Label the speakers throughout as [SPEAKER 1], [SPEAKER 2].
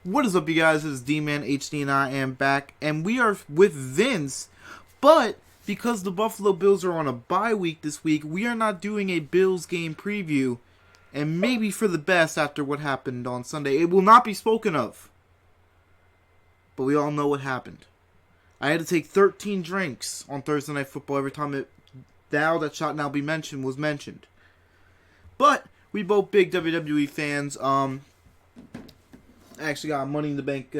[SPEAKER 1] What is up, you guys? It is D-Man HD, and I am back, and we are with Vince. But because the Buffalo Bills are on a bye week this week, we are not doing a Bills game preview, and maybe for the best after what happened on Sunday. It will not be spoken of, but we all know what happened. I had to take 13 drinks on Thursday Night Football every time that shot now be mentioned was mentioned. But we both big WWE fans. I actually got a Money in the Bank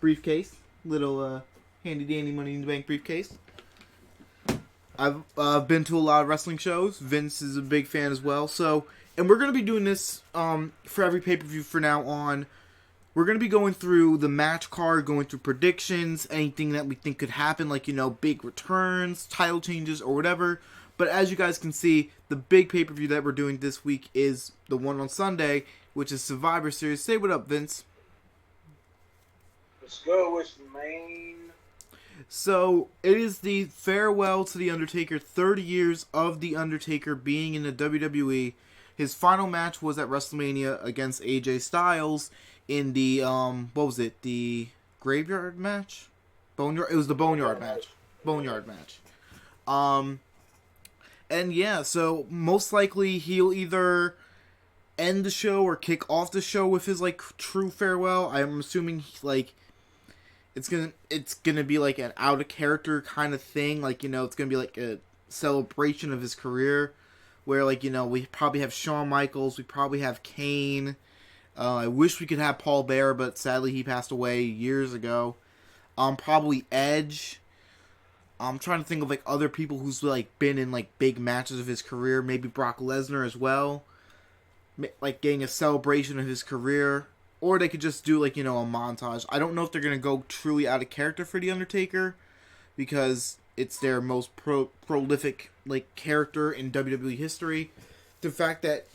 [SPEAKER 1] briefcase. Little handy dandy Money in the Bank briefcase. I've been to a lot of wrestling shows. Vince is a big fan as well. And we're going to be doing this for every pay-per-view from now on. We're going to be going through the match card, going through predictions, anything that we think could happen, like, big returns, title changes, or whatever. But as you guys can see, the big pay-per-view that we're doing this week is the one on Sunday, which is Survivor Series. Say what up, Vince.
[SPEAKER 2] Let's go with the main.
[SPEAKER 1] So, it is the farewell to The Undertaker, 30 years of The Undertaker being in the WWE. His final match was at WrestleMania against AJ Styles in the, the graveyard match? Boneyard? It was the Boneyard match. Boneyard match. And yeah, so most likely he'll either end the show or kick off the show with his, true farewell. I'm assuming, it's gonna be like an out of character kind of thing. It's gonna be like a celebration of his career, where we probably have Shawn Michaels, we probably have Kane. I wish we could have Paul Bearer, but sadly he passed away years ago. Probably Edge. I'm trying to think of other people who's been in big matches of his career. Maybe Brock Lesnar as well, getting a celebration of his career. Or they could just do, a montage. I don't know if they're going to go truly out of character for The Undertaker, because it's their most prolific, character in WWE history. The fact that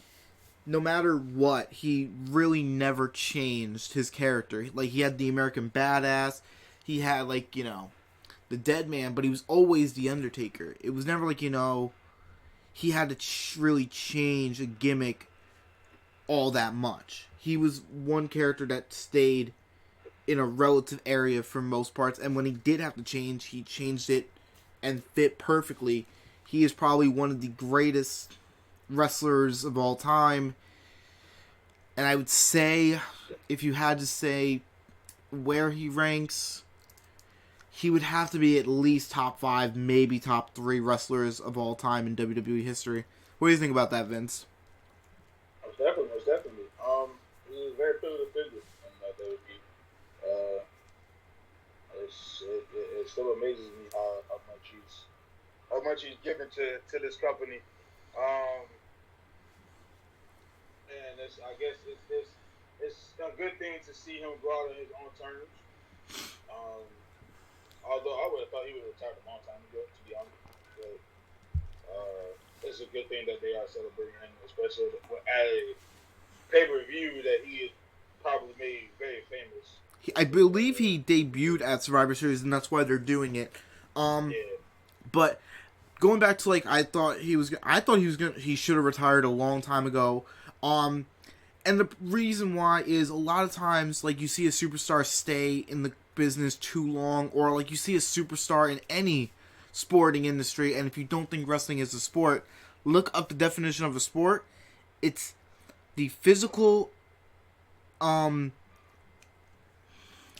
[SPEAKER 1] no matter what, he really never changed his character. He had the American Badass. He had, the Dead Man, but he was always The Undertaker. It was never, he had to really change a gimmick all that much. He was one character that stayed in a relative area for most parts, and when he did have to change, he changed it and fit perfectly. He is probably one of the greatest wrestlers of all time, and I would say, if you had to say where he ranks, he would have to be at least top 5, maybe top 3 wrestlers of all time in WWE history. What do you think about that, Vince?
[SPEAKER 2] Most definitely. He was a very pivotal figure in WWE. It still amazes me how much he's given to this company. And I guess it's a good thing to see him go out on his own terms. Although I would have thought he would have retired a long time ago, to be honest. But it's a good thing that they are celebrating him, especially at a pay-per-view that he had probably made very famous.
[SPEAKER 1] I believe he debuted at Survivor Series, and that's why they're doing it.
[SPEAKER 2] Yeah.
[SPEAKER 1] But going back to he should have retired a long time ago. And the reason why is a lot of times, you see a superstar stay in the business too long, or you see a superstar in any sporting industry, and if you don't think wrestling is a sport, look up the definition of a sport. It's the physical, I'm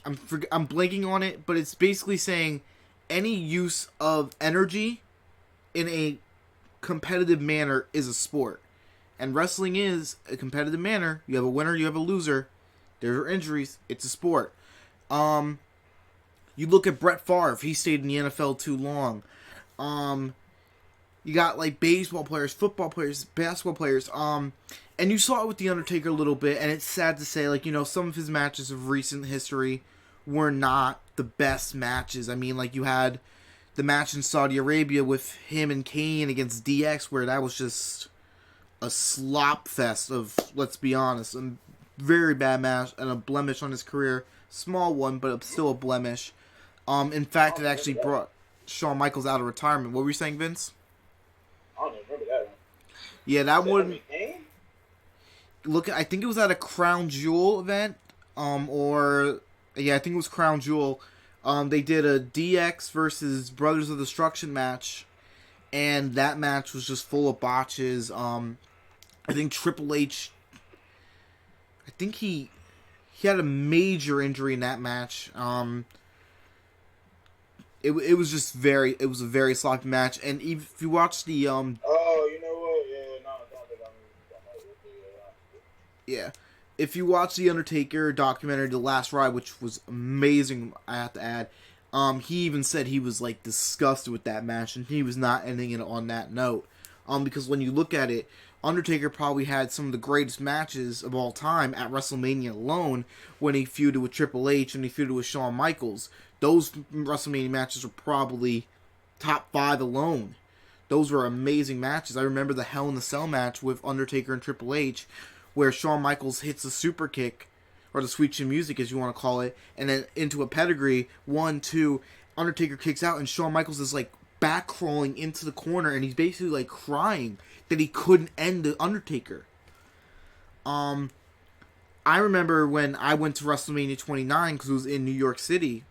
[SPEAKER 1] blanking on it, but it's basically saying any use of energy in a competitive manner is a sport. And wrestling is a competitive manner. You have a winner, you have a loser. There are injuries. It's a sport. You look at Brett Favre. He stayed in the NFL too long. You got baseball players, football players, basketball players. And you saw it with The Undertaker a little bit, and it's sad to say, some of his matches of recent history were not the best matches. I mean, you had the match in Saudi Arabia with him and Kane against DX, where that was just a slop fest of, let's be honest, a very bad match and a blemish on his career. Small one, but still a blemish. In fact, it actually brought Shawn Michaels out of retirement. What were you saying, Vince?
[SPEAKER 2] I don't even remember that one.
[SPEAKER 1] Yeah, that one. Look, I think it was at a Crown Jewel event. or yeah, I think it was Crown Jewel. They did a DX versus Brothers of Destruction match, and that match was just full of botches. I think Triple H, I think he had a major injury in that match. It was just it was a very sloppy match, and if you watch the
[SPEAKER 2] Oh, you know what? Yeah, no, don't think
[SPEAKER 1] yeah, if you watch the Undertaker documentary, The Last Ride, which was amazing, I have to add. He even said he was like disgusted with that match, and he was not ending it on that note. Because when you look at it, Undertaker probably had some of the greatest matches of all time at WrestleMania alone when he feuded with Triple H and he feuded with Shawn Michaels. Those WrestleMania matches were probably top 5 alone. Those were amazing matches. I remember the Hell in the Cell match with Undertaker and Triple H, where Shawn Michaels hits a super kick, or the Sweet Chin Music as you want to call it, and then into a pedigree, 1, 2, Undertaker kicks out, and Shawn Michaels is like back crawling into the corner, and he's basically like crying that he couldn't end the Undertaker. I remember when I went to WrestleMania 29 because it was in New York City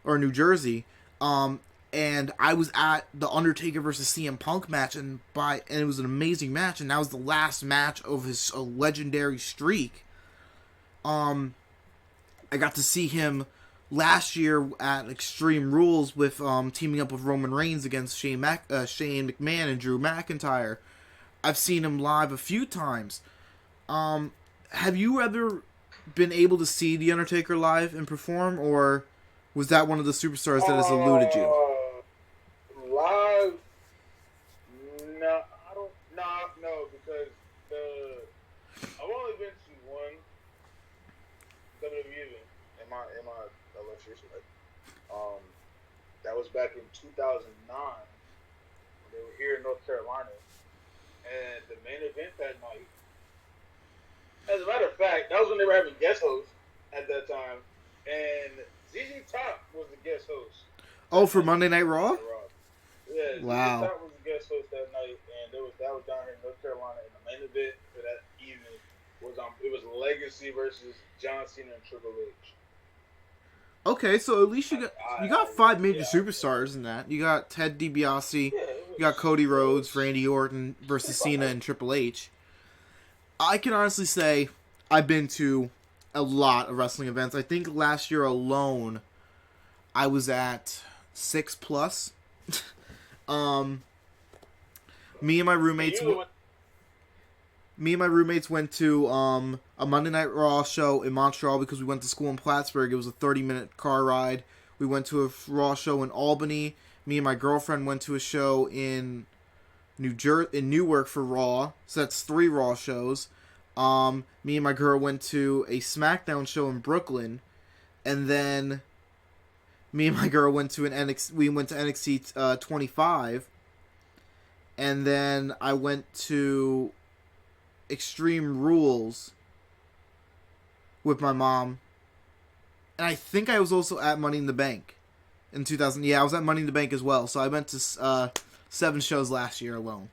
[SPEAKER 1] or New Jersey, and I was at the Undertaker versus CM Punk match, and it was an amazing match, and that was the last match of his legendary streak. I got to see him last year at Extreme Rules with teaming up with Roman Reigns against Shane McMahon and Drew McIntyre. I've seen him live a few times. Have you ever been able to see The Undertaker live and perform, or was that one of the superstars that has eluded you?
[SPEAKER 2] Live? No, I don't. No, because I've only been to one WWE event in my illustrious life. That was back in 2009. They were here in North Carolina, and the main event that night. As a matter of fact, that was when they were having guest hosts at that time, and ZZ Top was the guest host.
[SPEAKER 1] Oh, for Monday Night Raw?
[SPEAKER 2] Yeah,
[SPEAKER 1] wow.
[SPEAKER 2] ZZ Top was the guest host that night, and that was down here in North Carolina. And the main event for that evening was it was Legacy versus John Cena and Triple H.
[SPEAKER 1] Okay, so at least you got 5 major superstars in that. You got Ted DiBiase, you got Cody Rhodes, Randy Orton versus Cena and Triple H. I can honestly say I've been to a lot of wrestling events. I think last year alone, I was at 6+. Me and my roommates went to a Monday Night Raw show in Montreal because we went to school in Plattsburgh. It was a 30-minute car ride. We went to a Raw show in Albany. Me and my girlfriend went to a show in Newark for Raw. So that's 3 Raw shows. Me and my girl went to a Smackdown show in Brooklyn, and then me and my girl went to NXT 25, and then I went to Extreme Rules with my mom, and I think I was also at Money in the Bank in 2000. Yeah, I was at Money in the Bank as well. So I went to 7 shows last year alone.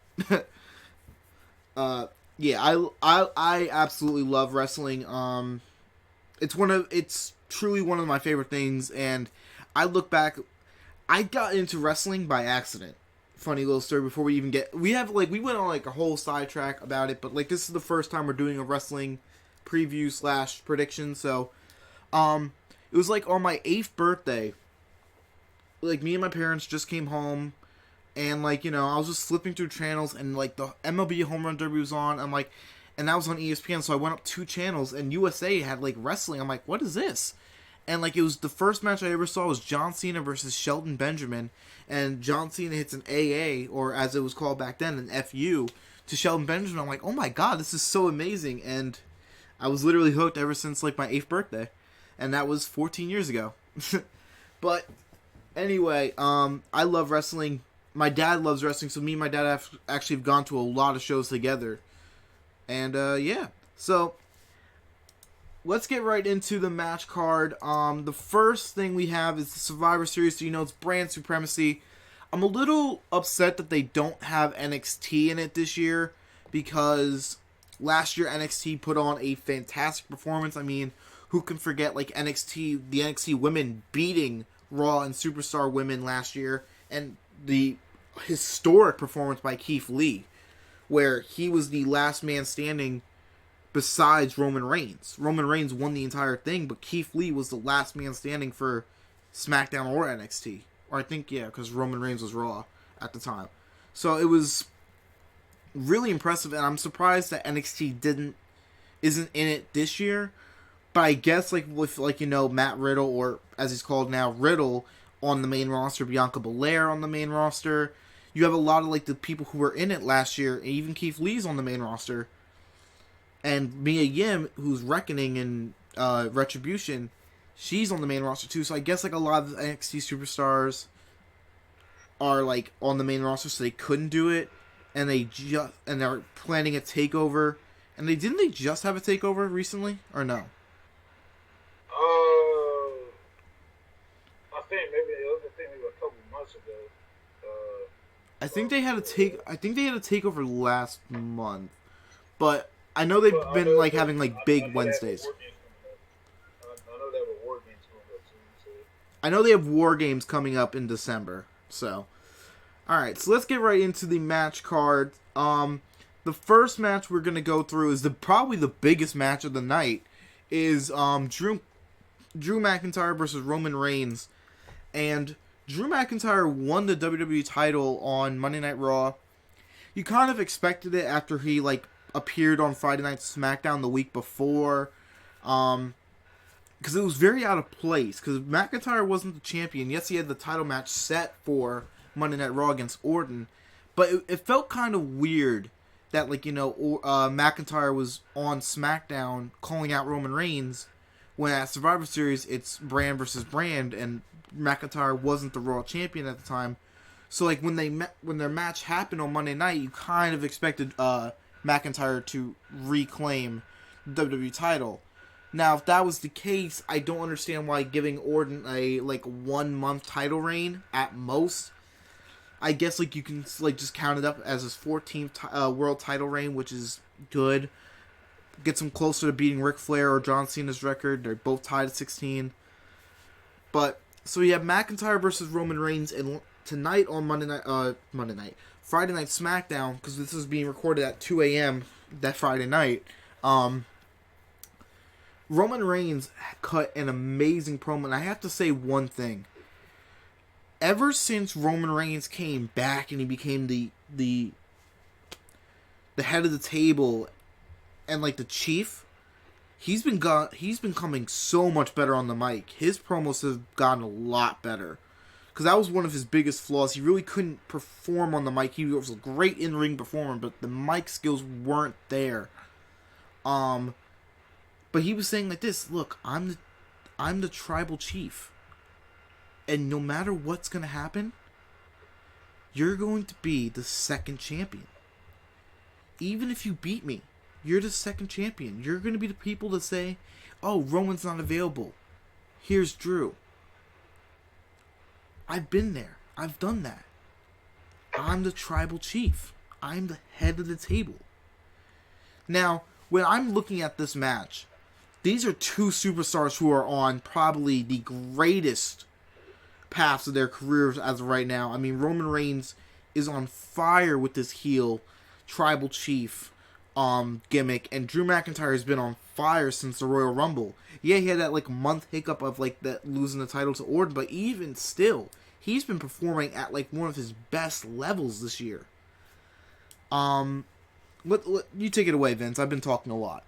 [SPEAKER 1] Yeah, I absolutely love wrestling. It's truly one of my favorite things, and I look back, I got into wrestling by accident. Funny little story before we even we went on like a whole sidetrack about it, but like this is the first time we're doing a wrestling preview / prediction. So, it was like on my 8th birthday. Like me and my parents just came home, and like I was just flipping through channels, and like the MLB Home Run Derby was on. I'm like, and that was on ESPN. So I went up 2 channels, and USA had like wrestling. I'm like, what is this? And like it was the first match I ever saw was John Cena versus Shelton Benjamin, and John Cena hits an AA, or as it was called back then, an FU to Shelton Benjamin. I'm like, oh my god, this is so amazing, and I was literally hooked ever since like my 8th birthday, and that was 14 years ago. But anyway, I love wrestling. My dad loves wrestling, so me and my dad have actually gone to a lot of shows together, and yeah, so. Let's get right into the match card. The first thing we have is the Survivor Series. So, it's brand supremacy. I'm a little upset that they don't have NXT in it this year because last year NXT put on a fantastic performance. I mean, who can forget like the NXT women beating Raw and Superstar women last year, and the historic performance by Keith Lee, where he was the last man standing besides Roman Reigns. Roman Reigns won the entire thing, but Keith Lee was the last man standing for SmackDown or NXT. Or I think, yeah, because Roman Reigns was Raw at the time. So it was really impressive, and I'm surprised that NXT isn't in it this year. But I guess like with Matt Riddle, or as he's called now, Riddle, on the main roster, Bianca Belair on the main roster, you have a lot of like the people who were in it last year, and even Keith Lee's on the main roster. And Mia Yim, who's Reckoning in Retribution, she's on the main roster too. So I guess like a lot of the NXT superstars are like on the main roster, so they couldn't do it, and they're planning a takeover. And they just have a takeover recently, or no?
[SPEAKER 2] I think maybe a couple months ago.
[SPEAKER 1] I think they had a takeover last month, but I know they've been like having like big Wednesdays.
[SPEAKER 2] I know they have a War Games coming up soon. So.
[SPEAKER 1] I know they have War Games coming up in December. So, all right, so let's get right into the match card. The first match we're gonna go through is probably the biggest match of the night. Is Drew McIntyre versus Roman Reigns, and Drew McIntyre won the WWE title on Monday Night Raw. You kind of expected it after he like appeared on Friday Night SmackDown the week before, because it was very out of place, because McIntyre wasn't the champion. Yes, he had the title match set for Monday Night Raw against Orton, but it felt kind of weird that McIntyre was on SmackDown calling out Roman Reigns, when at Survivor Series it's brand versus brand, and McIntyre wasn't the Raw champion at the time. So like when their match happened on Monday night, you kind of expected McIntyre to reclaim the WWE title. Now, if that was the case, I don't understand why giving Orton a 1 month title reign at most. I guess you can just count it up as his 14th world title reign, which is good. Gets him closer to beating Ric Flair or John Cena's record. They're both tied at 16. But so you have McIntyre versus Roman Reigns, and tonight on Friday Night SmackDown, because this is being recorded at 2 a.m. that Friday night. Roman Reigns cut an amazing promo, and I have to say one thing. Ever since Roman Reigns came back and he became the head of the table and the chief, he's been coming so much better on the mic. His promos have gotten a lot better, because that was one of his biggest flaws. He really couldn't perform on the mic. He was a great in-ring performer, but the mic skills weren't there. But he was saying like this: "Look, I'm the tribal chief. And no matter what's going to happen, you're going to be the second champion. Even if you beat me, you're the second champion. You're going to be the people to say, oh, Roman's not available. Here's Drew. I've been there. I've done that. I'm the tribal chief. I'm the head of the table." Now, when I'm looking at this match, these are two superstars who are on probably the greatest paths of their careers as of right now. I mean, Roman Reigns is on fire with this heel tribal chief gimmick, and Drew McIntyre has been on fire since the Royal Rumble. Yeah, he had that month hiccup of that losing the title to Orton, but even still, he's been performing at one of his best levels this year. You take it away, Vince. I've been talking a lot.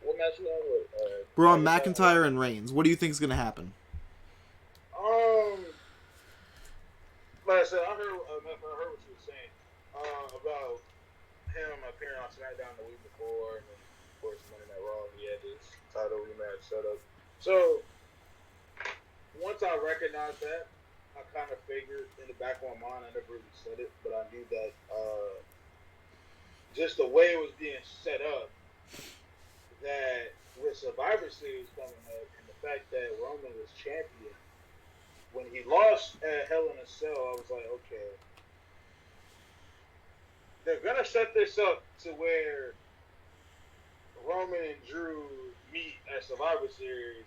[SPEAKER 2] What match you on with?
[SPEAKER 1] We're on McIntyre and Reigns. What do you think is going to happen?
[SPEAKER 2] Like I said, I heard what you were saying about him appearing on SmackDown the week before, and then of course Monday Night Raw, he had this title rematch set up. So once I recognized that, I kind of figured in the back of my mind, I never really said it, but I knew that just the way it was being set up, that with Survivor Series coming up, and the fact that Roman was champion when he lost at Hell in a Cell, I was like, okay, they're gonna set this up to where Roman and Drew meet at Survivor Series,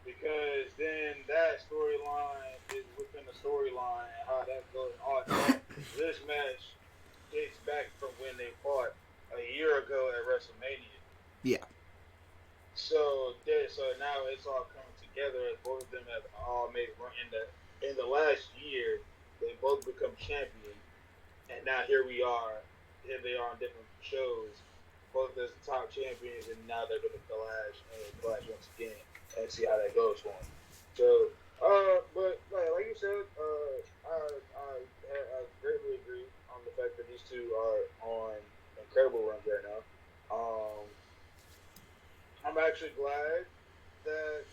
[SPEAKER 2] because then that storyline is within the storyline and how that goes on. This match dates back from when they fought a year ago at WrestleMania.
[SPEAKER 1] Yeah.
[SPEAKER 2] So now it's all coming together as both of them have all made in the last year. They both become champions, and now here we are. Here they are on different shows, both as top champions, and now they're going to clash once again and see how that goes for them. So, but like you said, I greatly agree on the fact that these two are on incredible runs right now. I'm actually glad that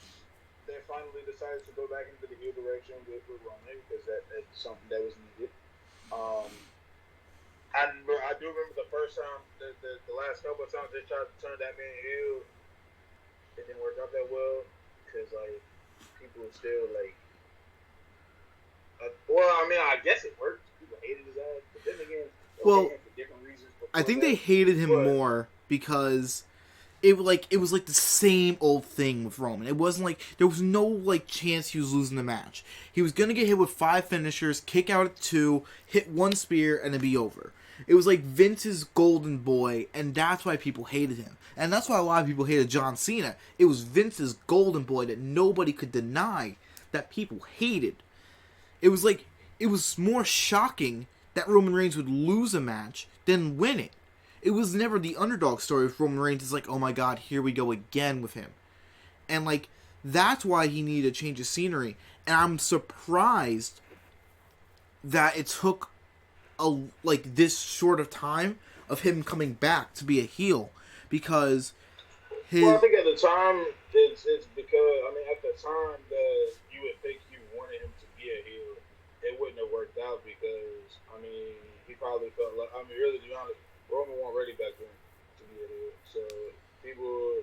[SPEAKER 2] they finally decided to go back into the heel direction with Roman, because that's something that was needed. I do remember the first time, the last couple of times they tried to turn that man heel, it didn't work out that well, because like people were still like, well, I mean, I guess it worked. People hated his ass, but then again,
[SPEAKER 1] well,
[SPEAKER 2] for different reasons.
[SPEAKER 1] I think they hated him more because it was like the same old thing with Roman. It wasn't like there was no like chance he was losing the match. He was gonna get hit with 5 finishers, kick out at 2, hit 1 spear, and it'd be over. It was like Vince's golden boy, and that's why people hated him. And that's why a lot of people hated John Cena. It was Vince's golden boy that nobody could deny, that people hated. It was more shocking that Roman Reigns would lose a match than win it. It was never the underdog story with Roman Reigns. It's like, oh my god, here we go again with him. And like, that's why he needed a change of scenery. And I'm surprised that it took this short of time of him coming back to be a heel, because
[SPEAKER 2] Well, I think at the time it's because at the time that you would think you wanted him to be a heel, it wouldn't have worked out, because he probably felt like, really to be honest, Roman wasn't ready back then to be a heel. So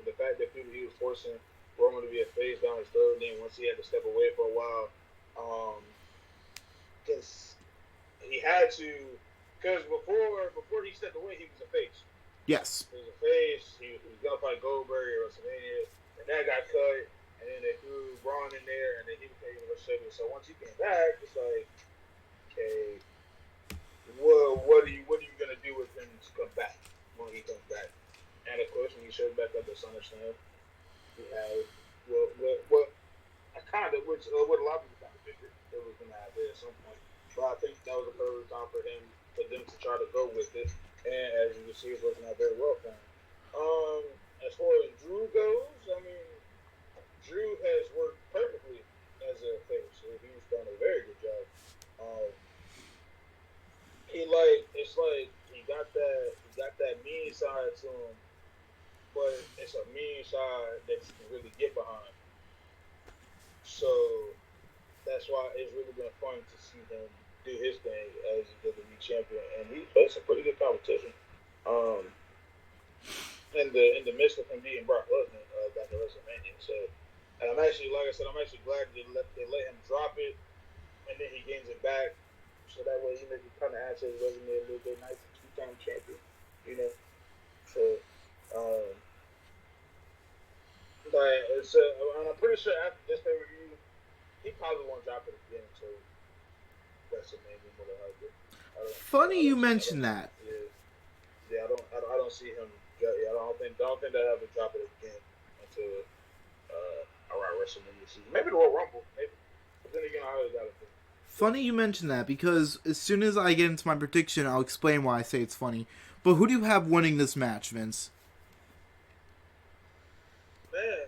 [SPEAKER 2] the fact that he was forcing Roman to be a face down his throat, and then once he had to step away for a while, because he had to, because before he stepped away, he was a face.
[SPEAKER 1] Yes.
[SPEAKER 2] He was a face. He was gonna fight Goldberg at WrestleMania, and that got cut. And then they threw Braun in there, and then he became Universal Champion. So once he came back, it's like, okay, well, what are you gonna do with him to come back when he comes back? And of course, when he showed back up at SummerSlam, he had what a lot of people kind of figured it was gonna happen at some point. But I think that was a perfect time for them to try to go with it. And as you can see, it's working out very well for him. As far as Drew goes, Drew has worked perfectly as a face. He's done a very good job. It's like he got that mean side to him, but it's a mean side that you can really get behind. So that's why it's really been fun to see him do his thing as the WWE champion, and he faced some pretty good competition. In the midst of him beating Brock Lesnar back at WrestleMania. So, and I'm actually, like I said, glad they let him drop it, and then he gains it back, so that way he kind of adds to his resume a little bit. Nice 2-time champion, So, and I'm pretty sure after this pay review, he probably won't drop it again until WrestleMania, more than likely.
[SPEAKER 1] Funny you mention that.
[SPEAKER 2] Yeah, I don't see him. Yeah, I don't think they'll ever drop it again until around WrestleMania season. Maybe the Royal Rumble, maybe. But then again, I always got it.
[SPEAKER 1] Funny you mention that, because as soon as I get into my prediction, I'll explain why I say it's funny. But who do you have winning this match, Vince?
[SPEAKER 2] Man.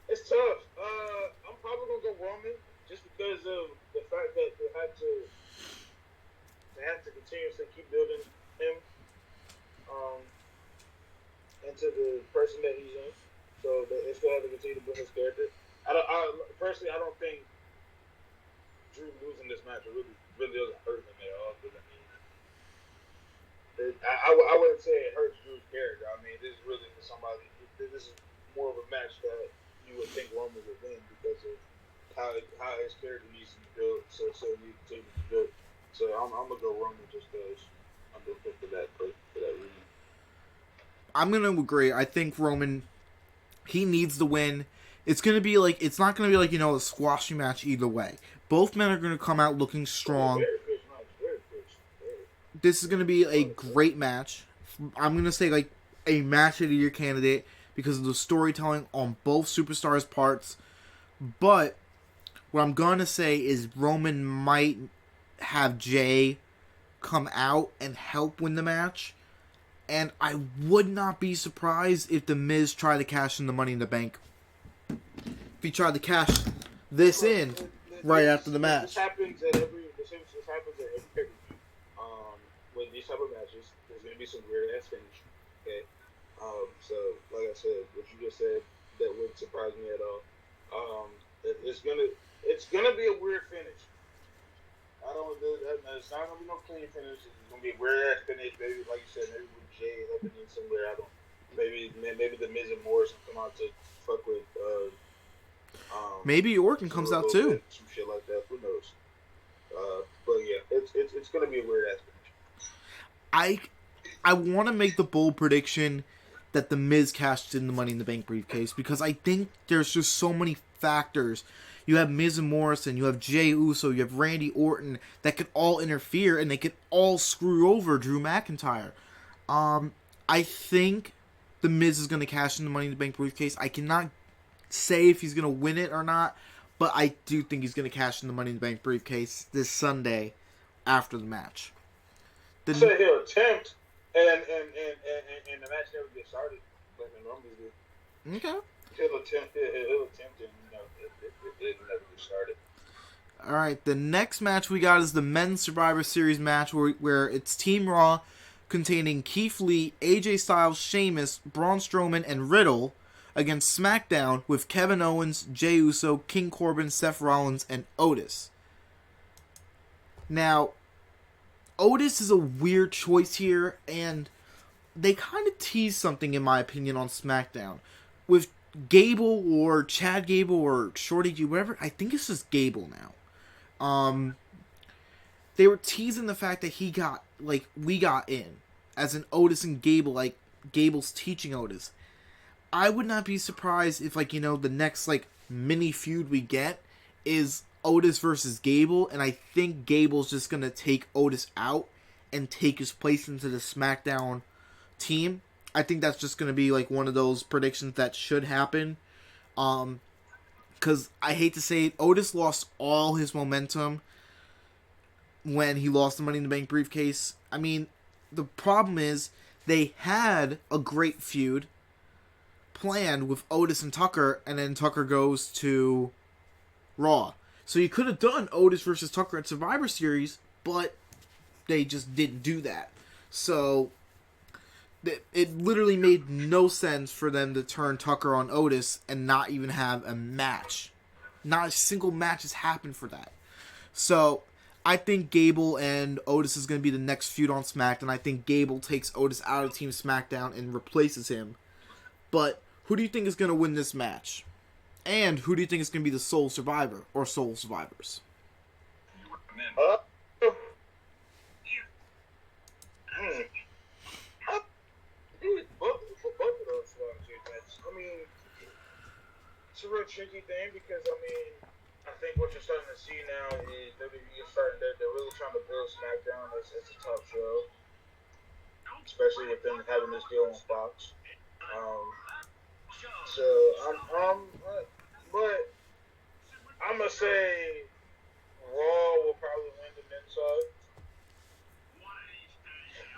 [SPEAKER 2] It's tough. I'm probably gonna go Roman, just because of the fact that they have to continuously keep building him into the person that he's in. So they still have to continue to build his character. Personally, I don't think Drew losing this match really doesn't hurt him at all. Because I wouldn't say it hurts Drew's character. This is really somebody. This is more of a match that you would think Roman would win because of how his character needs to be built. So it needs to be built. So I'm gonna go Roman just because I'm looking for that reason.
[SPEAKER 1] I'm gonna agree. I think Roman, he needs the win. It's gonna be like, it's not gonna be like, a squashy match either way. Both men are gonna come out looking strong.
[SPEAKER 2] Very good match. Very good.
[SPEAKER 1] This is gonna be a great match. I'm gonna say like a match of the year candidate because of the storytelling on both superstars' parts. But what I'm gonna say is Roman might have Jay come out and help win the match. And I would not be surprised if The Miz tried to cash in the Money in the Bank. If he tried to cash this in right after the match.
[SPEAKER 2] This happens at every pay-per-view. With these type of matches, there's going to be some weird ass finish. Okay. So, like I said, what you just said, that wouldn't surprise me at all. It's gonna be a weird finish. It's not gonna be no clean finish. It's gonna be a weird ass finish. Maybe, like you said, maybe with Jay helping in somewhere. Maybe the Miz and Morrison come out to fuck with.
[SPEAKER 1] Maybe Orton comes out too.
[SPEAKER 2] Some shit like that. Who knows? But yeah, it's gonna be a weird ass finish.
[SPEAKER 1] I want to make the bold prediction that the Miz cashed in the Money in the Bank briefcase because I think there's just so many factors. You have Miz and Morrison, you have Jey Uso, you have Randy Orton that could all interfere and they could all screw over Drew McIntyre. I think the Miz is going to cash in the Money in the Bank briefcase. I cannot say if he's going to win it or not, but I do think he's going to cash in the Money in the Bank briefcase this Sunday after the match.
[SPEAKER 2] So he'll attempt, and the match never gets started, like the normally do.
[SPEAKER 1] Okay.
[SPEAKER 2] He'll attempt, and it never gets started.
[SPEAKER 1] All right, the next match we got is the Men's Survivor Series match where it's Team Raw containing Keith Lee, AJ Styles, Sheamus, Braun Strowman, and Riddle against SmackDown with Kevin Owens, Jey Uso, King Corbin, Seth Rollins, and Otis. Now, Otis is a weird choice here, and they kind of tease something, in my opinion, on SmackDown. With Gable or Chad Gable or Shorty G, whatever, I think it's just Gable now. They were teasing the fact that we got in. As in Otis and Gable, like, Gable's teaching Otis. I would not be surprised if, the next, mini feud we get is Otis versus Gable, and I think Gable's just gonna take Otis out and take his place into the SmackDown team. I think that's just gonna be one of those predictions that should happen. Because I hate to say it, Otis lost all his momentum when he lost the Money in the Bank briefcase. I mean, the problem is they had a great feud planned with Otis and Tucker, and then Tucker goes to Raw. So you could have done Otis versus Tucker at Survivor Series, but they just didn't do that. So it literally made no sense for them to turn Tucker on Otis and not even have a match. Not a single match has happened for that. So I think Gable and Otis is going to be the next feud on SmackDown. I think Gable takes Otis out of Team SmackDown and replaces him. But who do you think is going to win this match? And who do you think is going to be the sole survivor or sole survivors?
[SPEAKER 2] Both of those matches. I mean, it's a real tricky thing because I think what you're starting to see now is WWE is they're really trying to build SmackDown as a top show, especially with them having this deal on Fox. But I'm gonna say Raw will probably win the men's side.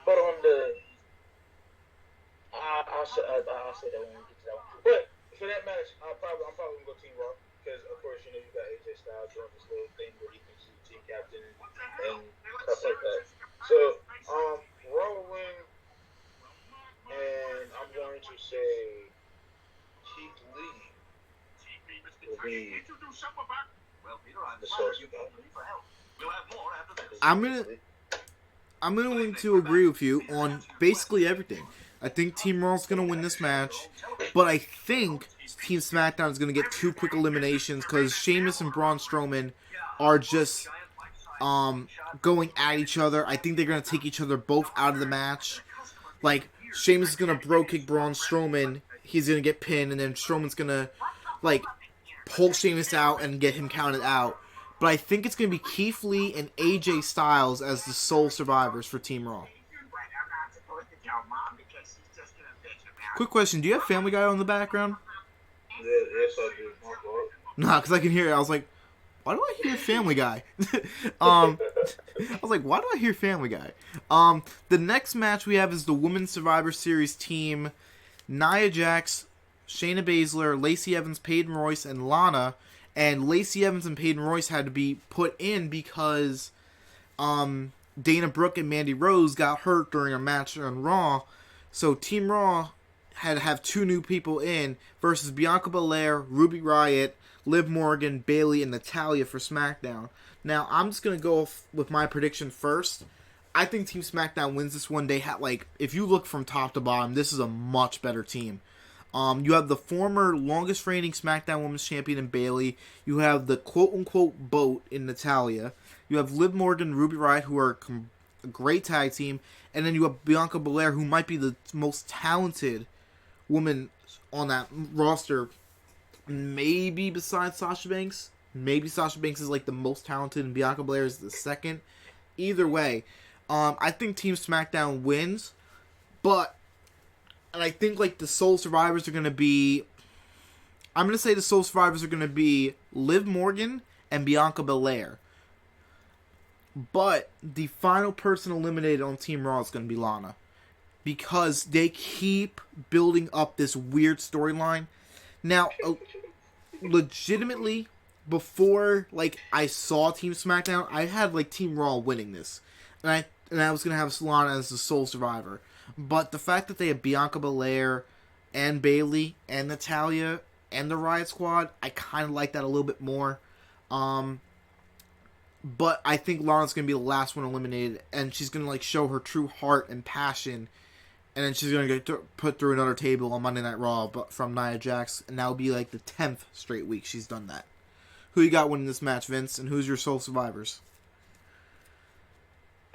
[SPEAKER 2] But on the, I'll say that when we get to that one. But for that match, I'm probably gonna go Team Raw because of course you got AJ Styles doing this little thing where he thinks he's the team captain and stuff like that. So Raw will win, and I'm going to say Keith Lee will be the source of that.
[SPEAKER 1] I'm going to agree with you on basically everything. I think Team Raw's going to win this match. But I think Team SmackDown is going to get 2 quick eliminations because Sheamus and Braun Strowman are just going at each other. I think they're going to take each other both out of the match. Like, Sheamus is going to bro kick Braun Strowman. He's going to get pinned, and then Strowman's going to, like, pull Sheamus out and get him counted out. But I think it's going to be Keith Lee and AJ Styles as the sole survivors for Team Raw. Quick question, do you have Family Guy on the background?
[SPEAKER 2] Yes, I do. My fault.
[SPEAKER 1] Nah, because I can hear it. I was like, why do I hear Family Guy? I was like, why do I hear Family Guy? The next match we have is the Women's Survivor Series team, Nia Jax, Shayna Baszler, Lacey Evans, Peyton Royce, and Lana. And Lacey Evans and Peyton Royce had to be put in because Dana Brooke and Mandy Rose got hurt during a match on Raw. So Team Raw had to have 2 new people in versus Bianca Belair, Ruby Riott, Liv Morgan, Bayley, and Natalya for SmackDown. Now, I'm just going to go with my prediction first. I think Team SmackDown wins this one. They have, like, if you look from top to bottom, this is a much better team. You have the former longest reigning SmackDown Women's Champion in Bayley. You have the quote-unquote boat in Natalya. You have Liv Morgan and Ruby Riott, who are a great tag team. And then you have Bianca Belair, who might be the most talented woman on that roster, maybe besides Sasha Banks. Maybe Sasha Banks is like the most talented and Bianca Belair is the second. Either way, I think Team SmackDown wins, and I think like the sole survivors are going to be, I'm going to say the sole survivors are going to be Liv Morgan and Bianca Belair. But the final person eliminated on Team Raw is going to be Lana. Because they keep building up this weird storyline. Now, legitimately, before like I saw Team SmackDown, I had like Team Raw winning this. And I was going to have Lana as the sole survivor. But the fact that they have Bianca Belair and Bayley and Natalya and the Riot Squad, I kind of like that a little bit more. But I think Lana's going to be the last one eliminated. And she's going to like show her true heart and passion. And then she's going to get put through another table on Monday Night Raw but from Nia Jax. And that'll be like the 10th straight week she's done that. Who you got winning this match, Vince? And who's your sole survivors?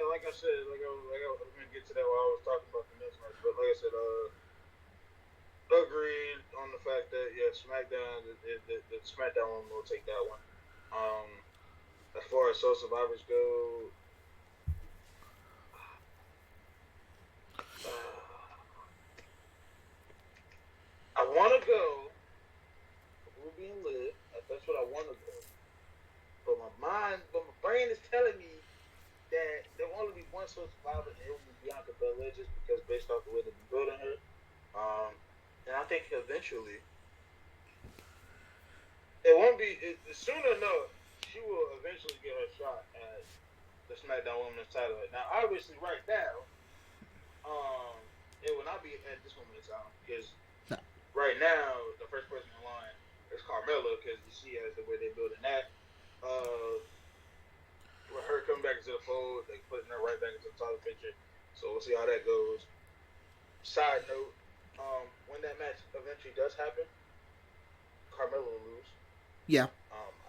[SPEAKER 2] Like I said, I'm going to get to that while I was talking about the men's match. But like I said, agreed on the fact that, yeah, SmackDown, the SmackDown one will take that one. As far as sole survivors go, I want to go Ruby and Liv. That's what I want to go. But my brain is telling me that there will only be one sole survivor, and it will be Bianca Belair, just because based off the way they've been building her. And I think eventually, it won't be soon enough. She will eventually get her shot at the SmackDown Women's title. Now, obviously, right now, it will not be at this moment in time because right now the first person in line is Carmella because you see as the way they're building that. With her coming back into the fold, they putting her right back into the title picture. So we'll see how that goes. Side note, when that match eventually does happen, Carmella will lose.
[SPEAKER 1] Yeah.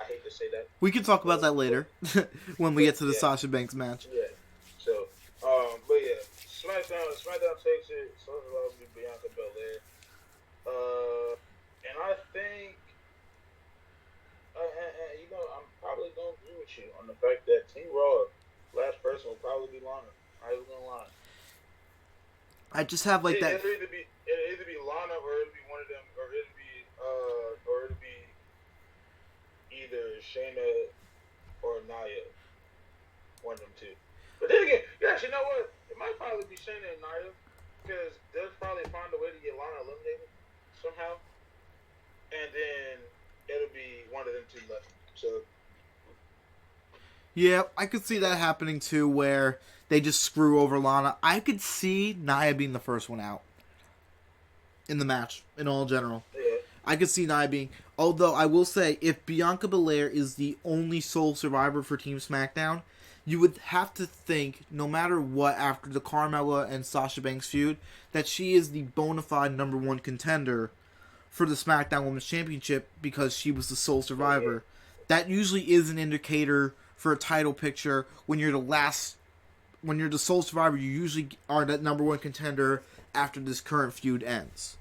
[SPEAKER 2] I hate to say that.
[SPEAKER 1] We can talk about that later when we get to the Sasha Banks match.
[SPEAKER 2] Yeah. So, but yeah, SmackDown takes it. So it'll be Bianca Belair. And I think, you know, I'm probably going to agree with you on the fact that Team Raw, last person will probably be Lana. I was going to lie.
[SPEAKER 1] I just have like that.
[SPEAKER 2] It'll either be Lana or it'll be one of them, or it'll be either Shayna or Nia. One of them two. But then again, yeah, you know what? It might probably be Shayna and Nia because they'll probably find a way to get Lana eliminated somehow, and then it'll be one of them two left. So.
[SPEAKER 1] Yeah, I could see that happening too, where they just screw over Lana. I could see Nia being the first one out in the match, in all general.
[SPEAKER 2] Yeah.
[SPEAKER 1] I could see Nia being... Although, I will say, if Bianca Belair is the only sole survivor for Team SmackDown, you would have to think, no matter what, after the Carmella and Sasha Banks feud, that she is the bona fide number one contender for the SmackDown Women's Championship because she was the sole survivor. That usually is an indicator for a title picture. When you're the sole survivor, you usually are that number one contender after this current feud ends.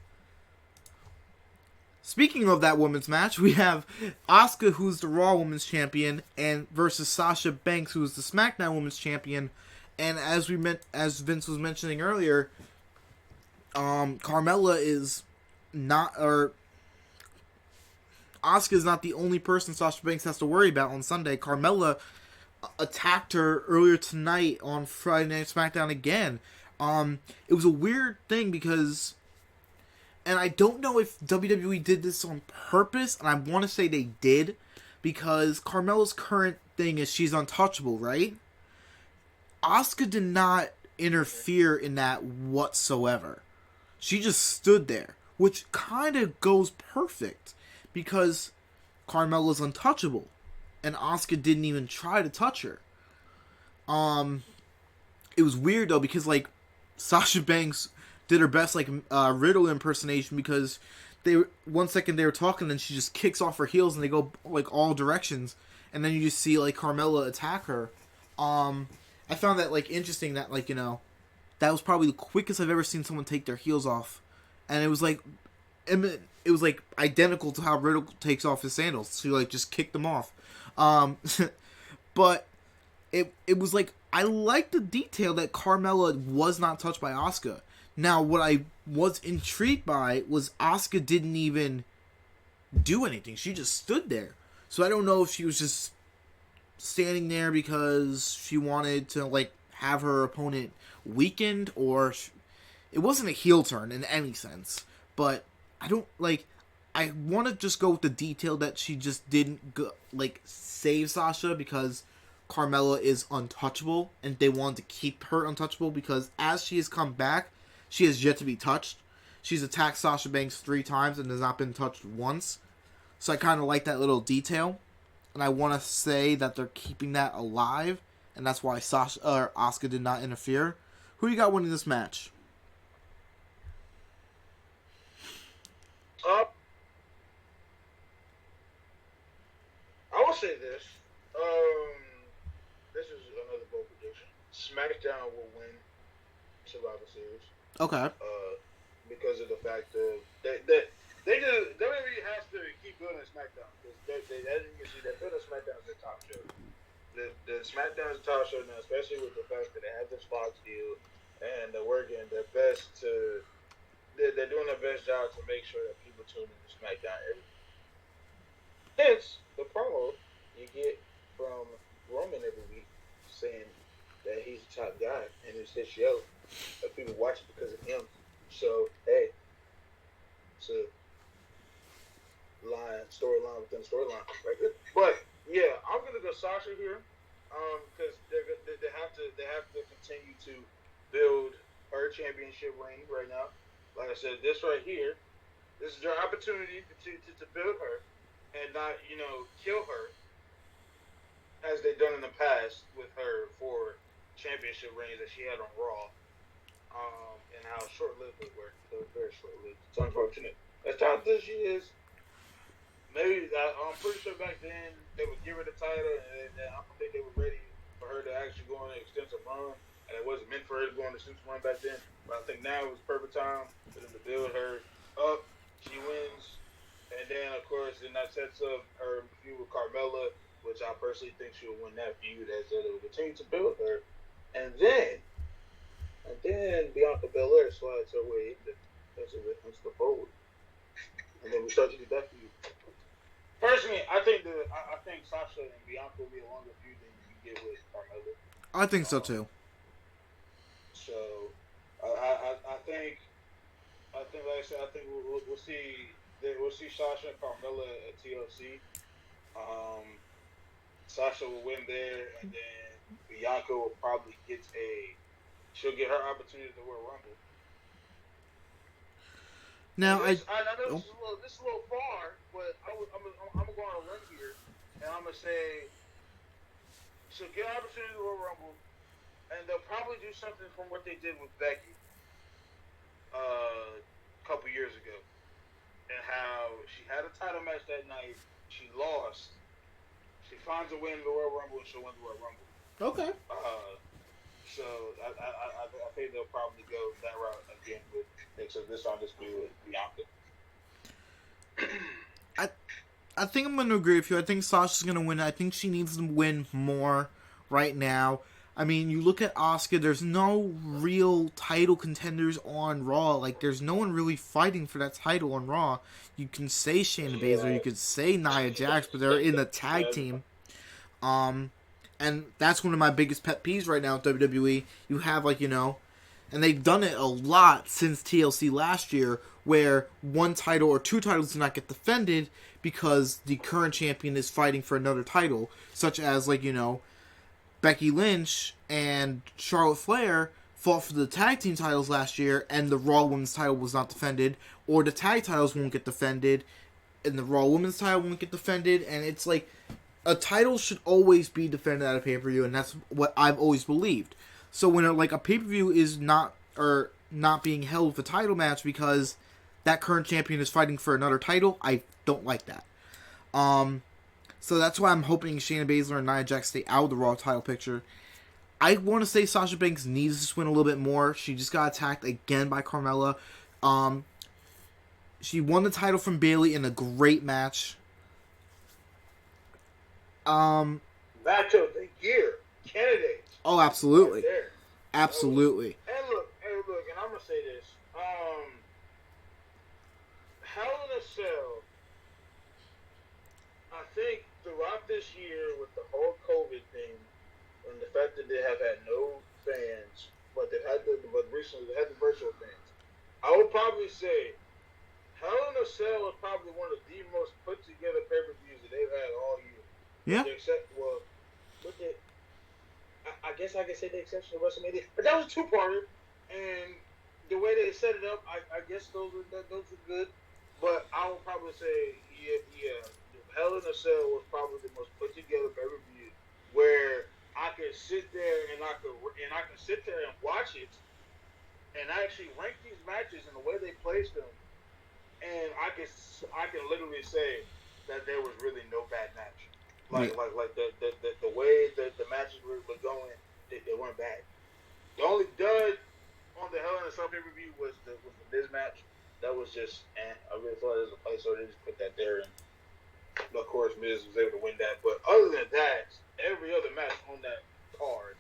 [SPEAKER 1] Speaking of that women's match, we have Asuka, who's the Raw Women's Champion, and versus Sasha Banks, who's the SmackDown Women's Champion. And as Vince was mentioning earlier, Carmella is not, or Asuka is not the only person Sasha Banks has to worry about on Sunday. Carmella attacked her earlier tonight on Friday Night SmackDown again. It was a weird thing because, and I don't know if WWE did this on purpose, and I want to say they did, because Carmella's current thing is she's untouchable, right? Asuka did not interfere in that whatsoever. She just stood there, which kind of goes perfect, because Carmella's untouchable, and Asuka didn't even try to touch her. It was weird though, because like Sasha Banks did her best like Riddle impersonation, because one second they were talking and she just kicks off her heels and they go like all directions, and then you just see like Carmella attack her. I found that like interesting, that like, you know, that was probably the quickest I've ever seen someone take their heels off, and it was like identical to how Riddle takes off his sandals. So like just kicked them off. But it was like, I like the detail that Carmella was not touched by Asuka. Now, what I was intrigued by was Asuka didn't even do anything. She just stood there. So I don't know if she was just standing there because she wanted to like have her opponent weakened, or it wasn't a heel turn in any sense. But I don't like. I want to just go with the detail that she just didn't go, like save Sasha, because Carmella is untouchable, and they wanted to keep her untouchable because as she has come back, she has yet to be touched. She's attacked Sasha Banks 3 times and has not been touched once. So I kind of like that little detail, and I want to say that they're keeping that alive, and that's why Asuka did not interfere. Who you got winning this match?
[SPEAKER 2] I will say this. This is another bold prediction. SmackDown will win Survivor Series.
[SPEAKER 1] Okay.
[SPEAKER 2] Because of the fact that WWE has to keep building SmackDown, because as you can see, they're building SmackDown as their top show. The SmackDown is the top show now, especially with the fact that they have this Fox deal, and they're working their best to. They're doing their best job to make sure that people tune into SmackDown every week. Hence the promo you get from Roman every week saying that he's the top guy and it's his show. That people watch it because of him. So hey, it's a storyline within storyline. But yeah, I'm gonna go Sasha here, because they have to continue to build her championship reign right now. Like I said, this right here, this is their opportunity to build her and not, kill her as they've done in the past with her for championship reigns that she had on Raw, and how short-lived they were. They were very short-lived. It's unfortunate. As talented as she is, maybe I'm pretty sure back then they would give her the title, and I don't think they were ready for her to actually go on an extensive run, and it wasn't meant for her to go on an extensive run back then. But I think now it was perfect time for them to build her up. She wins, and then of course, then that sets up her feud with Carmella, which I personally think she'll win that feud, as they will continue to build her, and then Bianca Belair slides her way into the fold, and then we start to do that feud. Personally, I think Sasha and Bianca will be a longer feud than you get with Carmella.
[SPEAKER 1] I think so too.
[SPEAKER 2] So I think like I said, I think we'll see Sasha and Carmella at TLC. Sasha will win there, and then Bianca will probably she'll get her opportunity to win Rumble.
[SPEAKER 1] Now
[SPEAKER 2] I know this is a little far, but I'm gonna go on a limb here, and I'm gonna say she'll get an opportunity to win Rumble, and they'll probably do something from what they did with Becky a couple years ago, and how she had a title match that night. She lost. She finds a way in the Royal Rumble and she'll win the Royal Rumble.
[SPEAKER 1] Okay.
[SPEAKER 2] So I think they'll probably go that route again with, except this time this be with Bianca.
[SPEAKER 1] I think I'm going to agree with you. I think Sasha's going to win. I think she needs to win more right now. I mean, you look at Asuka, there's no real title contenders on Raw. Like, there's no one really fighting for that title on Raw. You can say Shayna Baszler, you could say Nia Jax, but they're in the tag team. And that's one of my biggest pet peeves right now with WWE. You have, like, and they've done it a lot since TLC last year, where one title or two titles do not get defended because the current champion is fighting for another title, such as, like, Becky Lynch and Charlotte Flair fought for the tag team titles last year, and the Raw Women's title was not defended, or the tag titles won't get defended, and the Raw Women's title won't get defended, and it's like, a title should always be defended at a pay-per-view, and that's what I've always believed. So when a pay-per-view is not being held with a title match because that current champion is fighting for another title, I don't like that. So that's why I'm hoping Shayna Baszler and Nia Jax stay out of the Raw title picture. I want to say Sasha Banks needs to win a little bit more. She just got attacked again by Carmella. She won the title from Bayley in a great match.
[SPEAKER 2] Match of the year candidate.
[SPEAKER 1] Oh, absolutely.
[SPEAKER 2] Right
[SPEAKER 1] Absolutely.
[SPEAKER 2] And look, and I'm gonna say this. Hell in a Cell. I think throughout this year with the whole COVID thing, and the fact that they have had no fans, but recently they had the virtual fans, I would probably say Hell in a Cell is probably one of the most put together pay-per-views that they've had all year.
[SPEAKER 1] Yeah.
[SPEAKER 2] I guess I can say the exception of WrestleMania, but that was a two-parter, and the way they set it up, I guess those were good. But I would probably say, yeah, Hell in a Cell was probably the most put together pay-per-view where I could sit there and I could sit there and watch it, and actually rank these matches and the way they placed them, and I can literally say that there was really no bad match. Like the way that the matches were going, they weren't bad. The only dud on the Hell in a Cell pay-per-view was the Miz match. That was just, I really thought it was a place, so they just put that there, and of course Miz was able to win that. But other than that, every other match on that card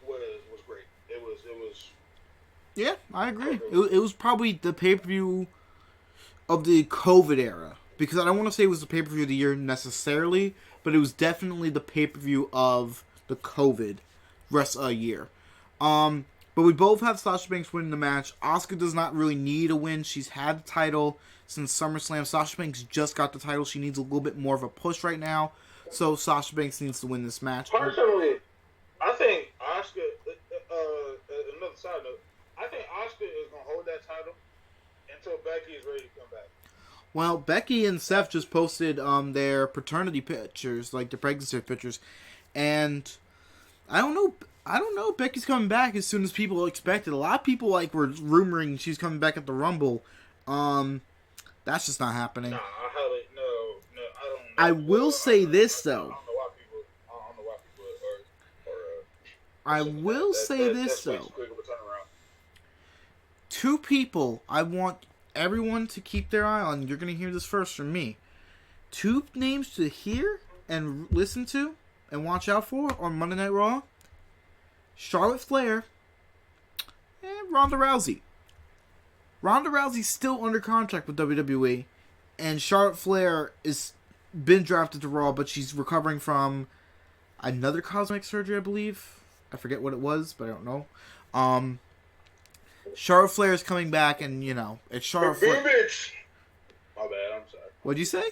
[SPEAKER 2] was great. It was.
[SPEAKER 1] Yeah, I agree. It was probably the pay-per-view of the COVID era. Because I don't want to say it was the pay-per-view of the year necessarily, but it was definitely the pay-per-view of the COVID year. But we both have Sasha Banks winning the match. Asuka does not really need a win. She's had the title since SummerSlam. Sasha Banks just got the title. She needs a little bit more of a push right now. So Sasha Banks needs to win this match.
[SPEAKER 2] Personally, I think Asuka, another side note, I think Asuka is going to hold that title until Becky is ready to come back.
[SPEAKER 1] Well, Becky and Seth just posted their paternity pictures, like the pregnancy pictures, and I don't know if Becky's coming back as soon as people expected. A lot of people were rumoring she's coming back at the Rumble. That's just not happening.
[SPEAKER 2] No, I don't.
[SPEAKER 1] I will say this though.
[SPEAKER 2] I don't know why people.
[SPEAKER 1] I will say this though. Two people I want everyone to keep their eye on. You're going to hear this first from me. Two names to hear and listen to and watch out for on Monday Night Raw: Charlotte Flair and Ronda Rousey. Ronda Rousey's still under contract with WWE, and Charlotte Flair is been drafted to Raw, but she's recovering from another cosmetic surgery, I believe. I forget what it was, but I don't know. Charlotte Flair is coming back, and it's Charlotte Flair.
[SPEAKER 2] Bitch. My bad. I'm sorry.
[SPEAKER 1] What'd you say?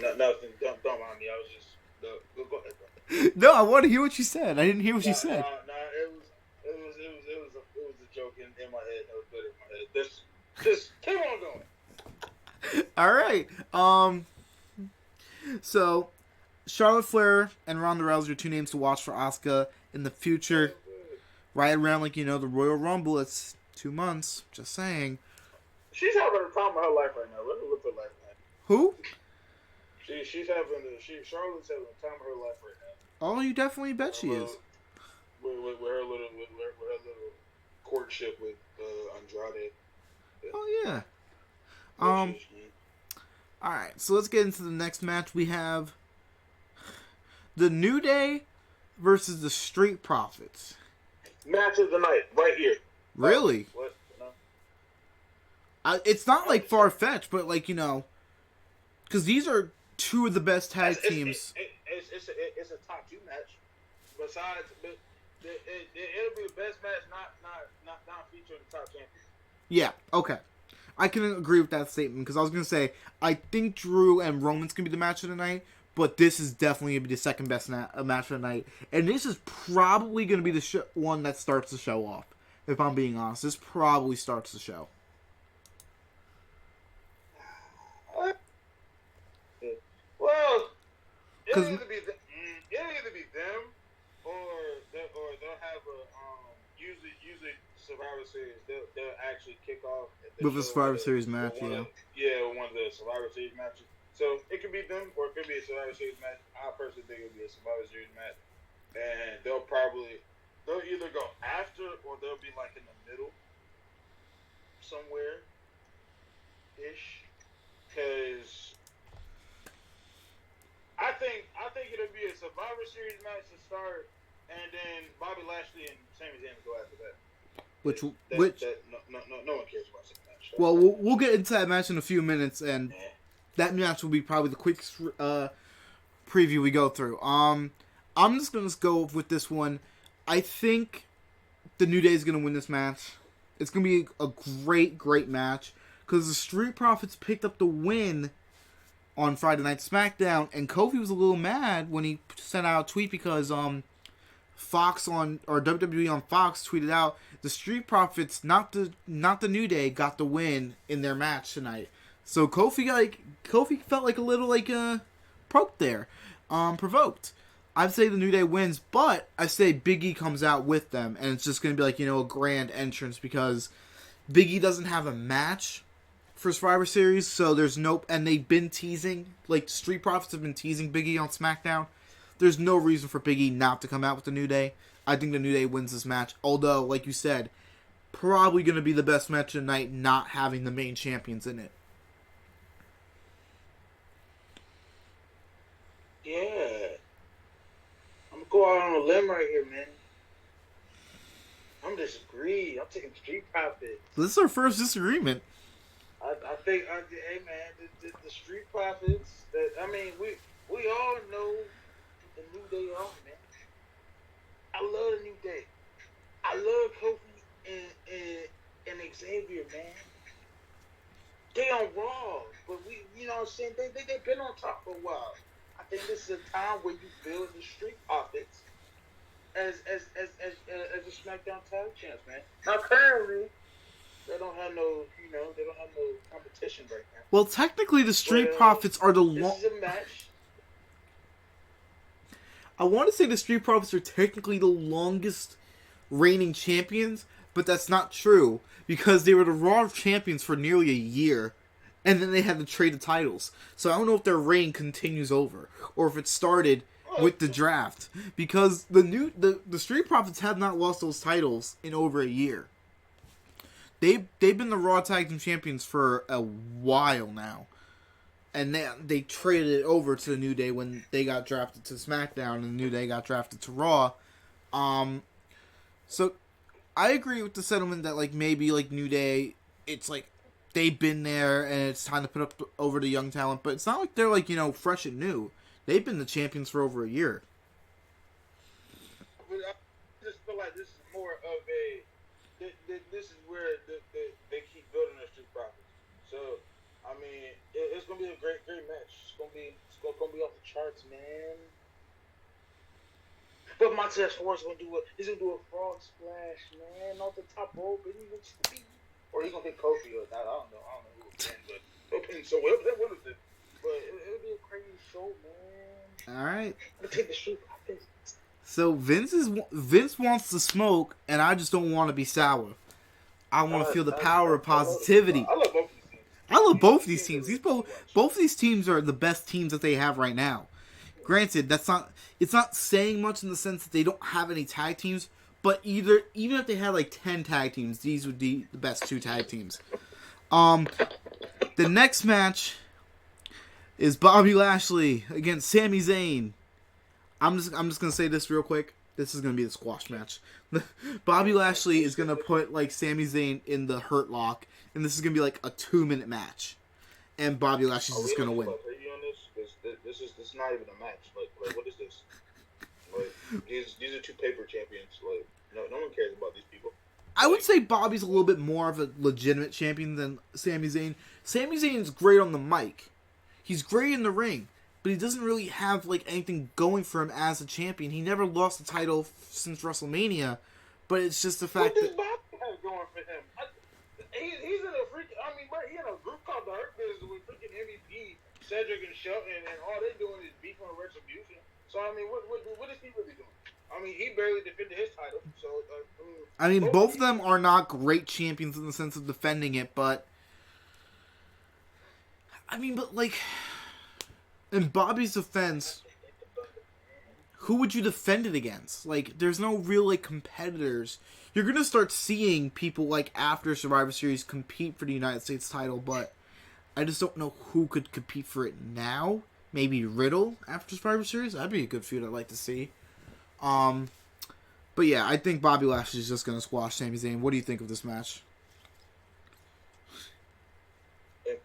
[SPEAKER 2] Nothing. Don't mind me. I was just go ahead. Bro.
[SPEAKER 1] No, I want to hear what you said. I didn't hear what you said.
[SPEAKER 2] It was a joke in my head. That was good in my head. Just keep on going.
[SPEAKER 1] All right. So Charlotte Flair and Ronda Rousey are two names to watch for Asuka in the future. Right around the Royal Rumble. It's 2 months. Just saying.
[SPEAKER 2] She's having the time of her life right now. Let me look at her life, man.
[SPEAKER 1] Who?
[SPEAKER 2] Charlotte's having the time of her life right now.
[SPEAKER 1] Oh, you definitely bet she is.
[SPEAKER 2] With her little courtship with Andrade. Yeah.
[SPEAKER 1] Oh yeah. All right, so let's get into the next match. We have the New Day versus the Street Profits.
[SPEAKER 2] Match of the night, right here.
[SPEAKER 1] Really?
[SPEAKER 2] What? No.
[SPEAKER 1] It's not like far fetched, but like because these are two of the best tag teams.
[SPEAKER 2] It's a top 2 match. Besides, it'll be the best match, not featuring the top champion.
[SPEAKER 1] Yeah. Okay. I can agree with that statement because I was gonna say I think Drew and Roman's gonna be the match of the night, but this is definitely gonna be the second best match of the night, and this is probably gonna be the one that starts the show off. If I'm being honest, this probably starts the show.
[SPEAKER 2] Well, it'll either be them, or they'll have a usually Survivor Series. They'll actually kick off
[SPEAKER 1] With a Survivor Series match,
[SPEAKER 2] one of the Survivor Series matches. So it could be them, or it could be a Survivor Series match. I personally think it'll be a Survivor Series match, and they'll either go after, or they'll be like in the middle, somewhere, ish, because. I think it'll be a Survivor Series match to start, and then Bobby Lashley and Sami Zayn go after that. No one cares about that match.
[SPEAKER 1] Well, we'll get into that match in a few minutes, and that match will be probably the quickest preview we go through. I'm just gonna go with this one. I think the New Day is gonna win this match. It's gonna be a great match because the Street Profits picked up the win on Friday Night Smackdown, and Kofi was a little mad when he sent out a tweet because WWE on Fox tweeted out the Street Profits, not the New Day, got the win in their match tonight. So Kofi felt like a little provoked. I'd say the New Day wins, but I say Big E comes out with them, and it's just gonna be a grand entrance because Big E doesn't have a match for Survivor Series, so there's and they've been teasing, Street Profits have been teasing Big E on SmackDown. There's no reason for Big E not to come out with the New Day. I think the New Day wins this match, although, like you said, probably going to be the best match of the night not having the main champions in it.
[SPEAKER 2] Yeah. I'm going to go out on a limb right here, man. I'm disagreeing. I'm taking Street Profits.
[SPEAKER 1] This is our first disagreement.
[SPEAKER 2] I think, hey man, the Street Profits. We all know the New Day are, man. I love the New Day. I love Kofi and Xavier, man. They on Raw, but you know what I'm saying? They've been on top for a while. I think this is a time where you build the Street Profits as a SmackDown tag champs, man. Now currently, they don't have no competition right now.
[SPEAKER 1] Well, technically, the Street Profits are the
[SPEAKER 2] This is a match.
[SPEAKER 1] I want to say the Street Profits are technically the longest reigning champions, but that's not true because they were the Raw champions for nearly a year, and then they had to trade the titles. So I don't know if their reign continues over or if it started with the draft because the Street Profits have not lost those titles in over a year. They've been the Raw Tag Team Champions for a while now. And they traded it over to the New Day when they got drafted to SmackDown and the New Day got drafted to Raw. So I agree with the sentiment that maybe New Day, it's they've been there and it's time to put up over the young talent, but it's not like they're fresh and new. They've been the champions for over a year.
[SPEAKER 2] I just feel like this is more of a this is where they keep building their Street Profits. So it's gonna be a great match. It's gonna be off the charts, man. But Montez Ford's gonna do a frog splash, man, off the top rope, and he's gonna speed, or he's gonna hit Kofi or that. I don't know who it's but he'll pin so what is it? But it'll be a crazy show, man.
[SPEAKER 1] All right.
[SPEAKER 2] I'm gonna take the Street Profits.
[SPEAKER 1] So Vince wants to smoke, and I just don't want to be sour. I want to feel the power of positivity.
[SPEAKER 2] I love both
[SPEAKER 1] I love both these
[SPEAKER 2] Teams
[SPEAKER 1] teams.
[SPEAKER 2] are
[SPEAKER 1] These
[SPEAKER 2] really fun to watch.
[SPEAKER 1] both these teams are the best teams that they have right now. Granted, it's not saying much in the sense that they don't have any tag teams, but even if they had like 10 tag teams, these would be the best 2 tag teams. The next match is Bobby Lashley against Sami Zayn. I'm just gonna say this real quick. This is gonna be the squash match. Bobby Lashley is gonna put like Sami Zayn in the Hurt Lock, and this is gonna be like a 2-minute match, and Bobby Lashley's just gonna win.
[SPEAKER 2] This is not even a match. Like what is this? Like these are 2 paper champions. Like no one cares about these people.
[SPEAKER 1] I would say Bobby's a little bit more of a legitimate champion than Sami Zayn. Sami Zayn's great on the mic. He's great in the ring, but he doesn't really have like anything going for him as a champion. He never lost the title since WrestleMania, but it's just the fact
[SPEAKER 2] what does
[SPEAKER 1] that
[SPEAKER 2] Bobby have going for him? He's in a freaking. I mean, he in a group called the Hurt Business with freaking MVP, Cedric and Shelton, and all they doing is beefing on Retribution. So I mean, what is he really doing? I mean, he barely defended his title. So
[SPEAKER 1] I mean, both of them are not great champions in the sense of defending it, but I mean, but like in Bobby's defense, who would you defend it against? Like, there's no real like competitors. You're gonna start seeing people like after Survivor Series compete for the United States title, but I just don't know who could compete for it now. Maybe Riddle after Survivor Series. That'd be a good feud I'd like to see. But yeah, I think Bobby Lashley's just gonna squash Sami Zayn. What do you think of this match?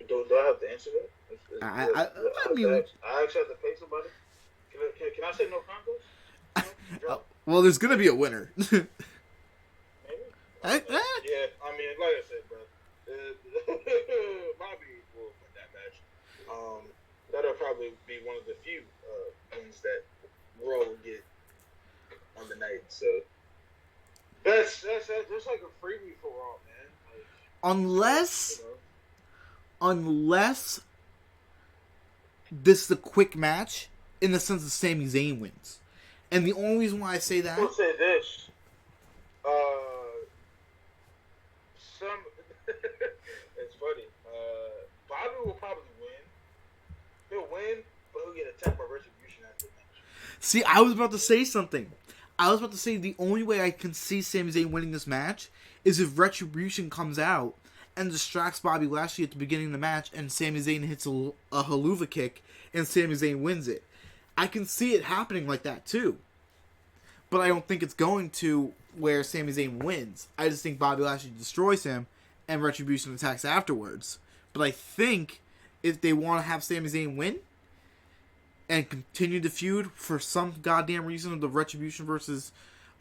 [SPEAKER 2] do I have to answer that?
[SPEAKER 1] I mean,
[SPEAKER 2] I actually have to pay somebody. Can I say no contest?
[SPEAKER 1] Well, there's gonna be a winner.
[SPEAKER 2] Maybe. Yeah, I mean, like I said, bro, Bobby will win that match. That'll probably be one of the few wins that Raw will get on the night. So that's like a freebie for Raw, man. Like,
[SPEAKER 1] unless this is a quick match in the sense that Sami Zayn wins, and the only reason why I say that,
[SPEAKER 2] I'll say this. It's funny. Bobby will probably win. He'll win, but he'll get attacked by Retribution after the match.
[SPEAKER 1] See, I was about to say something. I was about to say the only way I can see Sami Zayn winning this match is if Retribution comes out and distracts Bobby Lashley at the beginning of the match, and Sami Zayn hits a haluva kick, and Sami Zayn wins it. I can see it happening like that too. But I don't think it's going to where Sami Zayn wins. I just think Bobby Lashley destroys him, and Retribution attacks afterwards. But I think if they want to have Sami Zayn win and continue the feud for some goddamn reason of the Retribution versus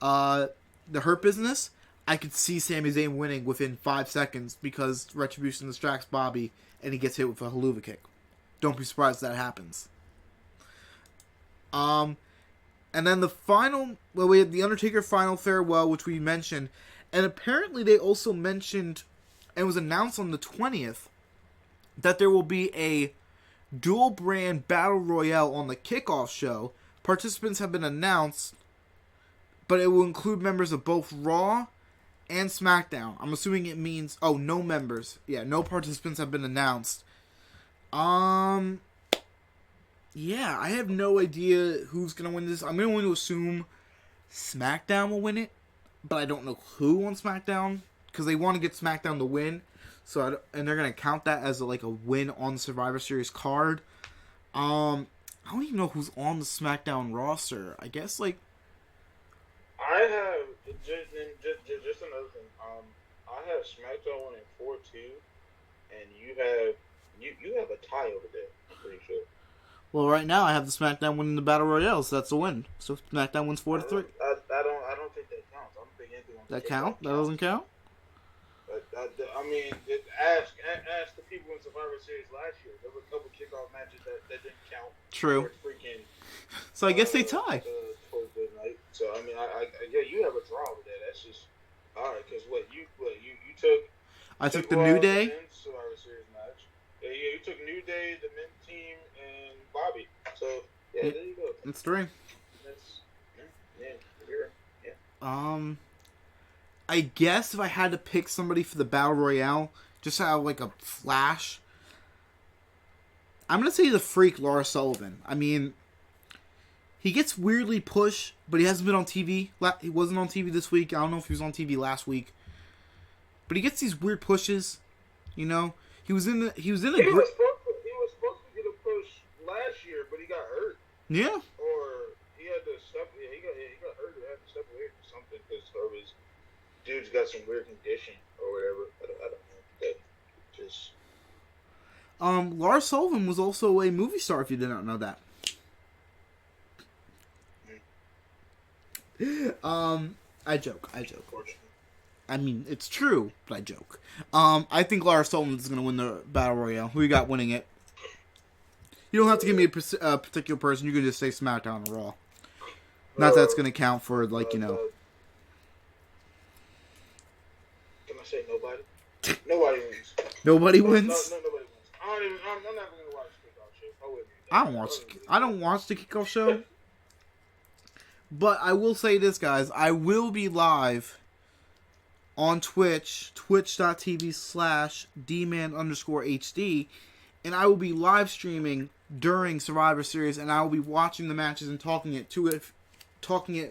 [SPEAKER 1] the Hurt Business, I could see Sami Zayn winning within 5 seconds because Retribution distracts Bobby and he gets hit with a haluva kick. Don't be surprised if that happens. And then the final, well, we had the Undertaker final farewell, which we mentioned, and apparently they also mentioned, and it was announced on the 20th, that there will be a dual brand battle royale on the kickoff show. Participants have been announced, but it will include members of both Raw and Smackdown. I'm assuming it means, no members. Yeah, no participants have been announced. Yeah, I have no idea who's going to win this. I'm going to assume SmackDown will win it, but I don't know who on SmackDown, because they want to get SmackDown to win, and they're going to count that as a win on the Survivor Series card. I don't even know who's on the SmackDown roster. I guess,
[SPEAKER 2] I have, just another thing, I have SmackDown winning 4-2, and you have a tie over there, I'm pretty sure.
[SPEAKER 1] Well, right now I have the SmackDown winning the Battle Royale, so that's a win. So SmackDown wins 4-3.
[SPEAKER 2] I don't think that counts. I don't think anything on
[SPEAKER 1] that count? That doesn't count?
[SPEAKER 2] I mean, ask the people in Survivor Series last year. There were a couple kickoff matches that didn't count.
[SPEAKER 1] True.
[SPEAKER 2] Freaking,
[SPEAKER 1] so I guess they tie.
[SPEAKER 2] Towards the night. So I mean, yeah, you have a draw with that. That's just all right. Because you took.
[SPEAKER 1] I took the New Day.
[SPEAKER 2] Survivor Series match. Yeah, you took New Day, the men's team, and Bobby. So yeah, there you go.
[SPEAKER 1] That's 3.
[SPEAKER 2] Yeah.
[SPEAKER 1] I guess if I had to pick somebody for the Battle Royale, just have a flash, I'm going to say the freak Lars Sullivan. I mean, he gets weirdly pushed, but he hasn't been on TV. He wasn't on TV this week. I don't know if he was on TV last week. But he gets these weird pushes, you know. He was in a
[SPEAKER 2] he was supposed to get a push last year, but he got hurt.
[SPEAKER 1] Yeah.
[SPEAKER 2] Or he had to step. Yeah, he got hurt. He had to step away from something because of his dude's got some weird condition or whatever. I don't know. That just.
[SPEAKER 1] Lars Sullivan was also a movie star. If you did not know that. I joke. I mean, it's true, but I joke. I think Lars Sullivan is going to win the Battle Royale. Who you got winning it? You don't have to give me a particular person. You can just say SmackDown or Raw. Not that's going to count for, like, you know.
[SPEAKER 2] Can I say nobody? Nobody wins.
[SPEAKER 1] Nobody wins?
[SPEAKER 2] No, nobody wins. I'm not going to watch the kickoff show.
[SPEAKER 1] I don't watch the kickoff show. But I will say this, guys. I will be live on Twitch, twitch.tv/dman_HD, and I will be live streaming during Survivor Series, and I will be watching the matches and talking it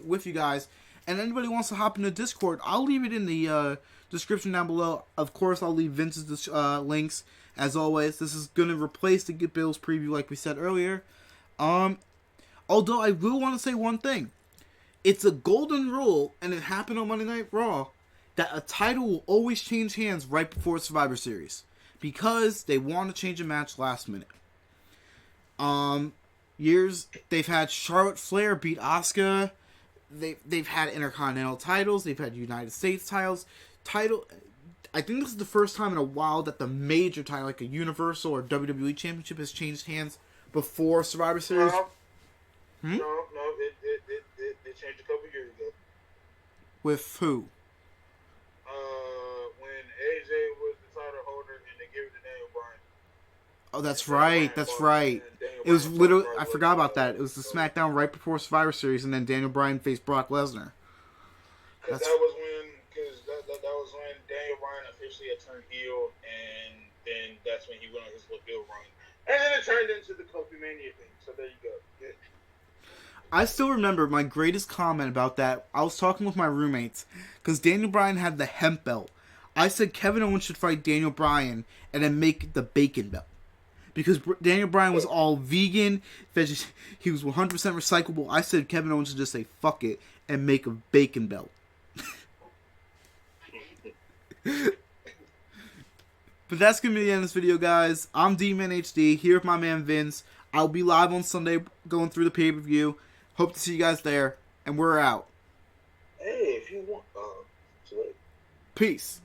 [SPEAKER 1] with you guys. And anybody wants to hop into Discord, I'll leave it in the description down below. Of course, I'll leave Vince's links, as always. This is going to replace the Get Bills preview, like we said earlier. Although I will want to say one thing. It's a golden rule, and it happened on Monday Night Raw, that a title will always change hands right before Survivor Series. Because they want to change a match last minute. They've had Charlotte Flair beat Asuka. They've had Intercontinental titles. They've had United States titles. I think this is the first time in a while that the major title, like a Universal or WWE Championship, has changed hands before Survivor Series.
[SPEAKER 2] No, it changed a couple years ago.
[SPEAKER 1] With who?
[SPEAKER 2] When AJ was the title holder and they gave it to Daniel Bryan.
[SPEAKER 1] Oh, that's right. That's right. It was literally, I forgot about that. It was the SmackDown right before Survivor Series, and then Daniel Bryan faced Brock Lesnar.
[SPEAKER 2] That was when Daniel Bryan officially had turned heel, and then that's when he went on his little heel run. And then it turned into the Kofi Mania thing. So there you go. Yeah.
[SPEAKER 1] I still remember my greatest comment about that. I was talking with my roommates because Daniel Bryan had the hemp belt. I said Kevin Owens should fight Daniel Bryan and then make the bacon belt. Because Daniel Bryan was all vegan, he was 100% recyclable. I said Kevin Owens should just say fuck it and make a bacon belt. But that's going to be the end of this video, guys. I'm D-Man HD, here with my man Vince. I'll be live on Sunday going through the pay-per-view. Hope to see you guys there. And we're out.
[SPEAKER 2] Hey, if you want... Peace.